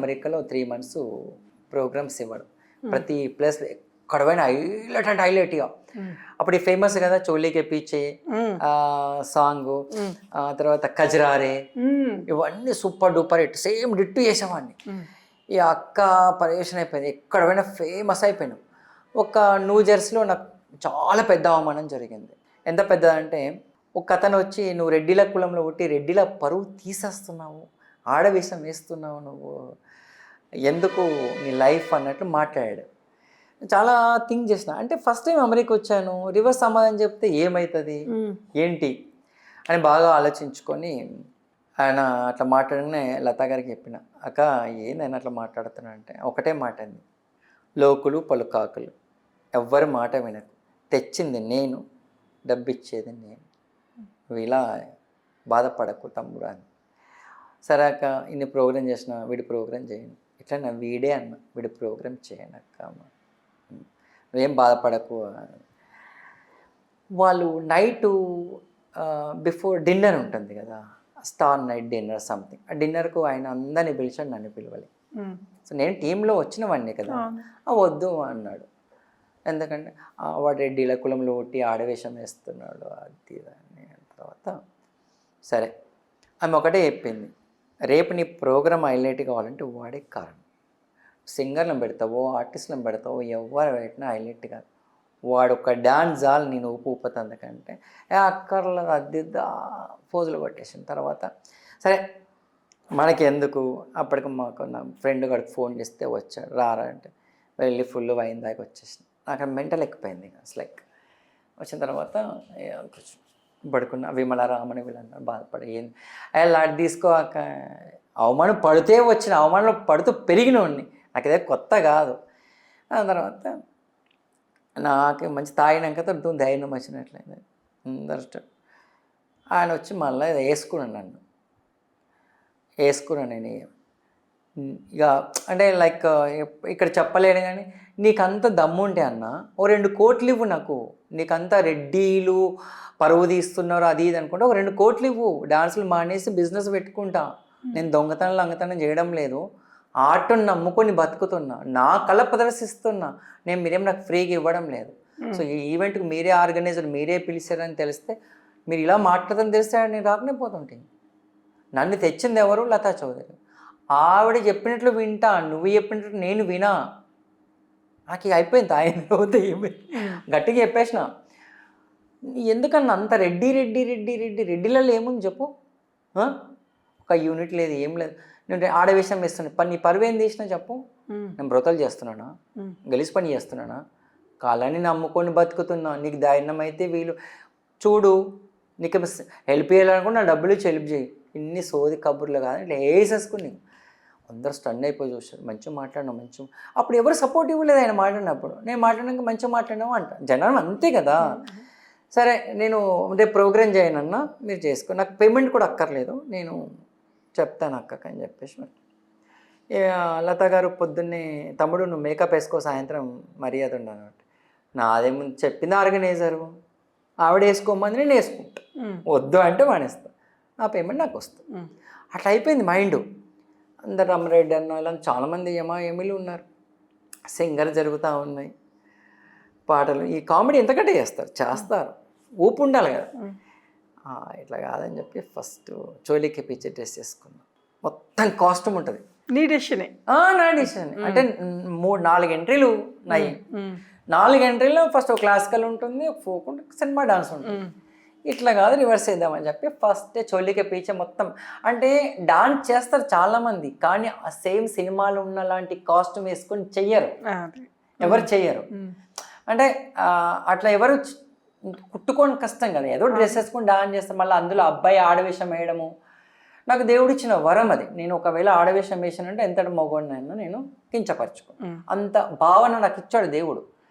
అమెరికాలో 3 months programmes ఇవ్వడు. ప్రతి ప్లేస్ ఎక్కడ పోయినా హైలైట్ అంటే హైలైట్ ఇక. అప్పుడు ఈ ఫేమస్ కదా చోలీకే పీచే సాంగ్, తర్వాత కజరారే, ఇవన్నీ super duper hit. Same ditto చేసేవాడిని. ఈ అక్క పరేషన్ అయిపోయింది. ఎక్కడ పోయినా ఫేమస్ అయిపోయినాం. ఒక న్యూ జెర్సీలో నాకు చాలా పెద్ద అవమానం జరిగింది. ఎంత పెద్దదంటే ఒక అతను వచ్చి, నువ్వు రెడ్డిల కులంలో పుట్టి రెడ్డిల పరువు తీసేస్తున్నావు, ఆడవేషం వేస్తున్నావు, నువ్వు ఎందుకు నీ లైఫ్ అన్నట్లు మాట్లాడాడు. చాలా థింక్ చేసిన. అంటే ఫస్ట్ టైం అమెరికా వచ్చాను, రివర్స్ సమాధానం చెప్తే ఏమవుతుంది ఏంటి అని బాగా ఆలోచించుకొని ఆయన అట్లా మాట్లాడగానే లతా గారికి చెప్పిన, అక్క ఏందని అట్లా మాట్లాడుతున్నా అంటే ఒకటే మాట అంది, లోకులు పలుకాకులు ఎవ్వరి మాట వినకు, తెచ్చింది నేను, డబ్బిచ్చేది నేను, నువ్వు ఇలా బాధపడకు తమ్ముడు అని. సరే అక్క ఇన్ని ప్రోగ్రామ్ చేసిన, వీడి ప్రోగ్రామ్ చేయను, ఇట్లా నా వీడే అన్న, వీడి ప్రోగ్రామ్ చేయను అక్క, నువ్వేం బాధపడకు. వాళ్ళు నైటు బిఫోర్ డిన్నర్ ఉంటుంది కదా, స్టార్ నైట్ డిన్నర్ సంథింగ్, ఆ డిన్నర్కు ఆయన అందరినీ పిలిచాడు, నన్ను పిలవాలి. సో నేను టీంలో వచ్చినవాడిని కదా, వద్దు అన్నాడు. ఎందుకంటే వాడు రెడ్డిల కులంలో ఒట్టి ఆడవేషం వేస్తున్నాడు అది అని. తర్వాత సరే ఆమె ఒకటే చెప్పింది, రేపు నీ ప్రోగ్రామ్ హైలైట్ కావాలంటే వాడే కారణం. సింగర్లను పెడతావో ఆర్టిస్ట్లను పెడతావో ఎవరు పెట్టినా హైలైట్ కాదు, వాడు ఒక డ్యాన్స్ జాల్ నేను ఊపుతుంది. అందుకంటే అక్కర్లో అద్దిద్దా పోజులు కొట్టేసిన తర్వాత సరే మనకి ఎందుకు, అప్పటికి మాకు నా ఫ్రెండ్ గడికి ఫోన్ చేస్తే వచ్చాడు, రారా అంటే వెళ్ళి ఫుల్ వైన్ దాకా వచ్చేసిన. నాకు మెంటల్ ఎక్కిపోయింది అసలు. లైక్ వచ్చిన తర్వాత పడుకున్న విమలారామని వీళ్ళన్నారు బాధపడి, ఏంది లాంటి తీసుకోక అవమానం పడితే వచ్చిన అవమానంలో పడుతూ పెరిగినోడిని, నాకు ఇదే కొత్త కాదు. ఆ తర్వాత నాకు మంచి తాగినాక ధైర్యం వచ్చినట్లయింది అందరూ. ఆయన వచ్చి మళ్ళీ వేసుకున్నాను, నన్ను వేసుకున్నాను. నేను ఇక అంటే లైక్ ఇక్కడ చెప్పలేను కానీ, నీకంత దమ్ము ఉంటే అన్న ఓ 2 కోట్లు ఇవ్వు నాకు, నీకంతా రెడ్డీలు పరువు తీస్తున్నారు అది ఇది అనుకుంటే ఒక 2 కోట్లు ఇవ్వు, డాన్సులు మానేసి బిజినెస్ పెట్టుకుంటా. నేను దొంగతనం అంగతనం చేయడం లేదు, ఆటను నమ్ముకొని బతుకుతున్నా, నా కళ ప్రదర్శిస్తున్నా, నేను మీరేం నాకు ఫ్రీగా ఇవ్వడం లేదు. సో ఈ ఈవెంట్కి మీరే ఆర్గనైజర్, మీరే పిలిచారని తెలిస్తే, మీరు ఇలా మాట్లాడదని తెలిస్తే నేను రాకనే పోతుంటాను. నన్ను తెచ్చింది ఎవరు? లతా చౌదరి. ఆవిడ చెప్పినట్లు వింటా, నువ్వు చెప్పినట్లు నేను వినా. నాకు ఇక అయిపోయింది, ఆయన పోతే ఏమైంది గట్టిగా చెప్పేసిన. ఎందుకన్నా అంత రెడ్డి రెడ్డి రెడ్డి రెడ్డి రెడ్డిలలో ఏముంది చెప్పు? ఒక యూనిట్ లేదు, ఏం లేదు. నేను ఆడవేషం వేస్తున్నా, నీ పరువు ఏం తీసినా చెప్పు? నేను బ్రతలు చేస్తున్నానా, గలీజ్ పని చేస్తున్నానా, కాళ్ళని నమ్ముకొని బతుకుతున్నా. నీకు ధైర్యం అయితే వీళ్ళు చూడు, నీకు హెల్ప్ చేయాలనుకుంటే నా డబ్బులు ఇచ్చి హెల్ప్ చేయి. ఇన్ని సోది కబుర్లు కాదు, ఇట్లా వేసేసుకుని అందరూ స్టన్ అయిపోయి చూస్తారు. మంచిగా మాట్లాడినా, మంచిగా. అప్పుడు ఎవరు సపోర్ట్ ఇవ్వలేదు ఆయన మాట్లాడినప్పుడు. నేను మాట్లాడినాక మంచిగా మాట్లాడినావు అంట, జనం అంతే కదా. సరే నేను రేపు ప్రోగ్రామ్ చేయనన్నా, మీరు చేసుకో, నాకు పేమెంట్ కూడా అక్కర్లేదు, నేను చెప్తాను అక్కకి అని చెప్పేసి. లతా గారు పొద్దున్నే, తమ్ముడు నువ్వు మేకప్ వేసుకో, సాయంత్రం మర్యాద ఉండనట్టు. నాదేముంది, చెప్పింది ఆర్గనైజరు, ఆవిడ వేసుకోమని నేను వేసుకుంటా, వద్దు అంటే మానేస్తా, నా పేమెంట్ నాకు వస్తుంది. అట్లా అయిపోయింది మైండ్. అందరు రామరెడ్డి అన్న ఇలా చాలామంది ఏమీలు ఉన్నారు, సింగర్ జరుగుతూ ఉన్నాయి, పాటలు, ఈ కామెడీ ఎంతకంటే చేస్తారు, ఊపు ఉండాలి కదా. ఇట్లా కాదని చెప్పి ఫస్ట్ చోలీకి పిచ్చి డ్రెస్ చేసుకున్నాను. మొత్తం కాస్ట్యూమ్ ఉంటుంది. నీ డెసిషనే? నా డెసిషన్. అంటే 3-4 ఎంట్రీలు నాయి. 4 ఎంట్రీలో ఫస్ట్ ఒక క్లాసికల్ ఉంటుంది, ఒక ఫోక్ ఉంటుంది, సినిమా డాన్స్ ఉంటుంది. ఇట్లా కాదు, రివర్స్ చేద్దామని చెప్పి ఫస్ట్ చోలీకే పీచే మొత్తం. అంటే డాన్స్ చేస్తారు చాలామంది, కానీ ఆ సేమ్ సినిమాలో ఉన్న లాంటి కాస్ట్యూమ్ వేసుకొని చెయ్యరు, ఎవరు చెయ్యరు. అంటే అట్లా ఎవరు కుట్టుకోని కష్టం కదా, ఏదో డ్రెస్ వేసుకొని డాన్స్ చేస్తారు. మళ్ళీ అందులో అబ్బాయి ఆడవేషం వేయడము నాకు దేవుడు ఇచ్చిన వరం అది. నేను ఒకవేళ ఆడవేషం వేసానంటే ఎంతటి మగవాడినైనా నేను కించపరచుకో, అంత భావన నాకు ఇచ్చాడు దేవుడు.